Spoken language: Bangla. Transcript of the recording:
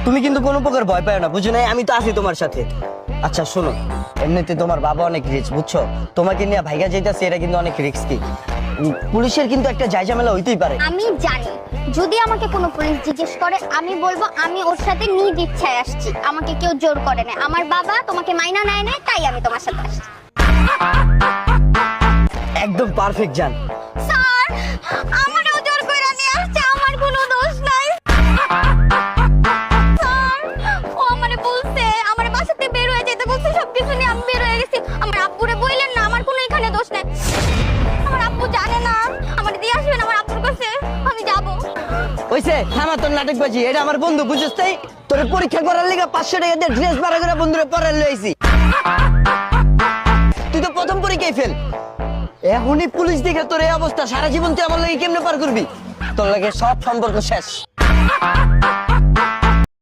তুমি কিন্তু কোনো প্রকার ভয় পাও না, বুঝো নাই? আমি তো আছি তোমার সাথে। আচ্ছা শোনো, এমনিতে তোমার বাবা অনেক রিচ, বুঝছো? তোমাকে নিয়ে ভাইগা যাইতাছে, এটা কিন্তু অনেক রিস্কি। পুলিশের কিন্তু একটা জায়ঝামেলা হইতেই পারে। আমি জানি, যদি আমাকে কোনো পুলিশ জিজ্ঞেস করে আমি বলবো আমি ওর সাথে নিজ ইচ্ছায় আসছি, আমাকে কেউ জোর করে না। আমার বাবা তোমাকে মাইনা নেয় না, তাই আমি তোমার সাথে আসছি। একদম পারফেক্ট জান। স্যার, আমারও জোর করে নিয়ে আসছে, আমার কোনো দোষ নাই। স্যার, ও আমারে বলছে, আমার বাসা থেকে বের হয়ে যেতে বলছে, সবকিছু নিয়ে আমি বের হয়ে গেছি। আমার আব্বুরে বললেন না, আমার কোনো এখানে দোষ নাই। আমার আব্বু জানে না, আমার দিয়ে আসবেন আমার আব্বুর কাছে, আমি যাব। ওইসে থামা তোর নাটকবাজি, এটা আমার বন্ধু, বুঝছিস? তাই তোর পরীক্ষা করার লিগে 500 টাকা দিয়ে ড্রেস ভাড়া করে বন্ধুরে পরার লইছি। তুই তো প্রথম পরীক্ষায় ফেল, এখনই পুলিশ দেখে তোর এই অবস্থা, সারা জীবন তুই আমার লাগে কেমনে পার করবি? তোর লাগে সব সম্পর্ক শেষ।